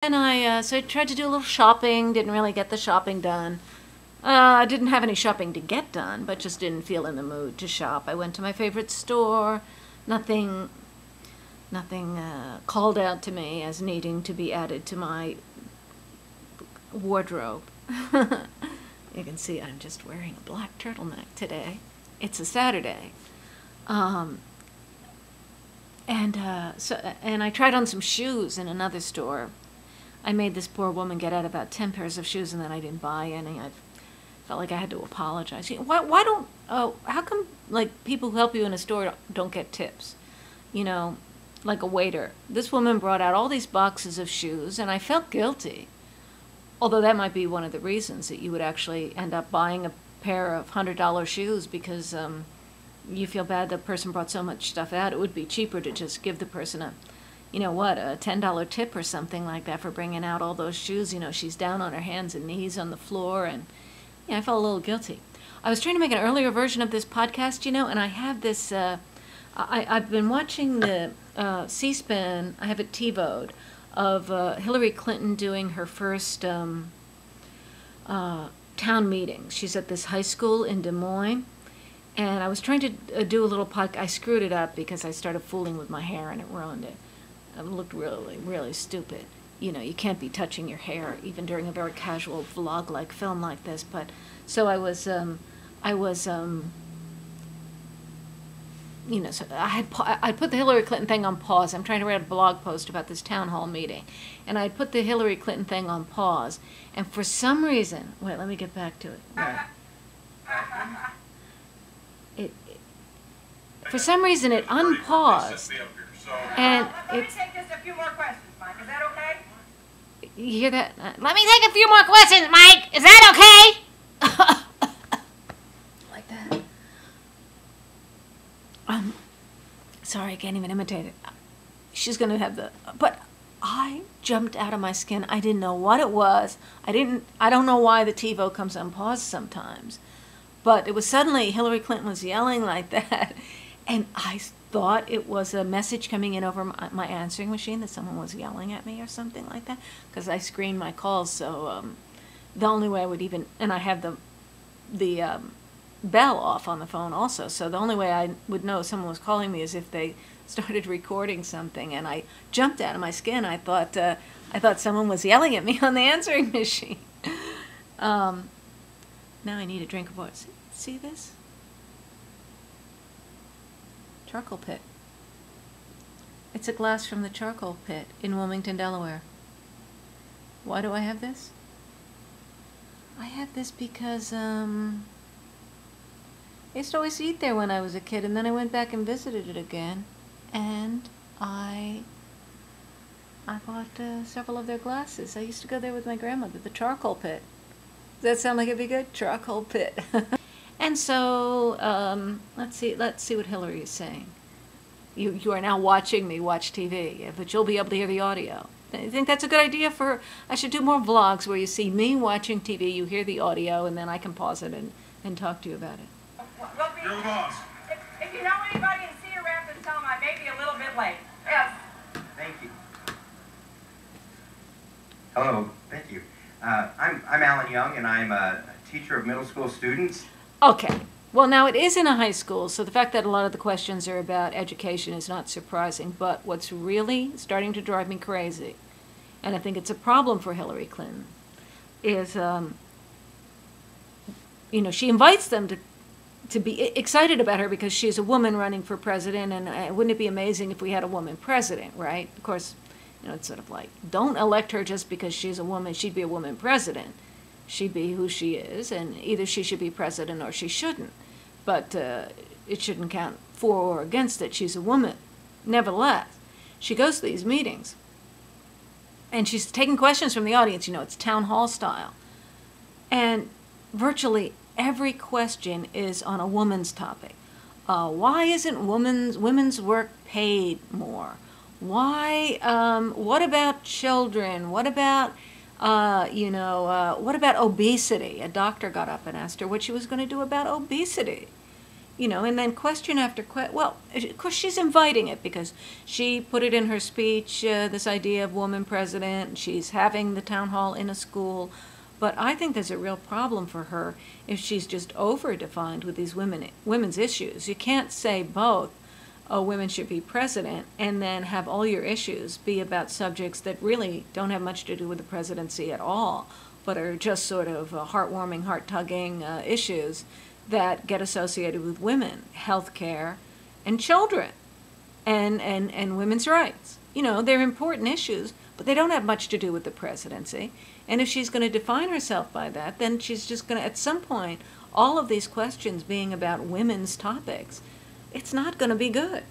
And so I tried to do a little shopping, didn't really get the shopping done. I didn't have any shopping to get done, but just didn't feel in the mood to shop. I went to my favorite store. Nothing, nothing called out to me as needing to be added to my wardrobe. You can see I'm just wearing a black turtleneck today. It's a Saturday. And I tried on some shoes in another store. I made this poor woman get out about 10 pairs of shoes, and then I didn't buy any. I felt like I had to apologize. Why don't, how come, like, people who help you in a store don't get tips? You know, like a waiter. This woman brought out all these boxes of shoes, and I felt guilty. Although that might be one of the reasons that you would actually end up buying a pair of $100 shoes because you feel bad the person brought so much stuff out. It would be cheaper to just give the person a $10 tip or something like that for bringing out all those shoes. She's down on her hands and knees on the floor, and I felt a little guilty. I was trying to make an earlier version of this podcast, and I have this, I've been watching the C-SPAN, I have it TiVo'd, of Hillary Clinton doing her first town meeting. She's at this high school in Des Moines, and I was trying to do a little podcast. I screwed it up because I started fooling with my hair and it ruined it. It looked really, really stupid. You can't be touching your hair even during a very casual vlog-like film like this. But so so I put the Hillary Clinton thing on pause. I'm trying to write a blog post about this town hall meeting, and I put the Hillary Clinton thing on pause. And for some reason, wait, let me get back to it. For some reason, it unpaused. And let me take just a few more questions, Mike. Is that okay? You hear that? Let me take a few more questions, Mike. Is that okay? Like that. Sorry, I can't even imitate it. She's going to have but I jumped out of my skin. I didn't know what it was. I don't know why the TiVo comes on pause sometimes. But it was suddenly Hillary Clinton was yelling like that. And I thought it was a message coming in over my answering machine that someone was yelling at me or something like that. Because I screened my calls, so the only way I would even, and I have the bell off on the phone also, so the only way I would know someone was calling me is if they started recording something. And I jumped out of my skin. I thought someone was yelling at me on the answering machine. Now I need a drink of water. See this? Charcoal pit. It's a glass from the charcoal pit in Wilmington, Delaware. Why do I have this? I have this because I used to always eat there when I was a kid, and then I went back and visited it again, and I bought several of their glasses. I used to go there with my grandmother, the charcoal pit. Does that sound like it'd be good? Charcoal pit. And so, let's see what Hillary is saying. You are now watching me watch TV, but you'll be able to hear the audio. I think that's a good idea I should do more vlogs where you see me watching TV, you hear the audio, and then I can pause it and talk to you about it. You're the boss. If you know anybody in Cedar Rapids, tell them I may be a little bit late. Yes. Thank you. Hello, thank you. I'm Alan Young, and I'm a teacher of middle school students. Okay. Well, now it is in a high school, so the fact that a lot of the questions are about education is not surprising. But what's really starting to drive me crazy, and I think it's a problem for Hillary Clinton, is, she invites them to be excited about her because she's a woman running for president, and wouldn't it be amazing if we had a woman president, right? Of course, it's sort of like, don't elect her just because she's a woman. She'd be a woman president. She'd be who she is, and either she should be president or she shouldn't. But it shouldn't count for or against it. She's a woman. Nevertheless, she goes to these meetings, and she's taking questions from the audience. It's town hall style. And virtually every question is on a woman's topic. Why isn't women's work paid more? Why? What about children? What about what about obesity? A doctor got up and asked her what she was going to do about obesity. you know, and then question after question. Well, of course, she's inviting it because she put it in her speech, this idea of woman president, and she's having the town hall in a school. But I think there's a real problem for her if she's just over-defined with these women's issues. You can't say both, oh, women should be president, and then have all your issues be about subjects that really don't have much to do with the presidency at all, but are just sort of heartwarming, heart-tugging issues that get associated with women, health care, and children, and women's rights. You know, they're important issues, but they don't have much to do with the presidency. And if she's going to define herself by that, then she's just going to, at some point, all of these questions being about women's topics, it's not going to be good.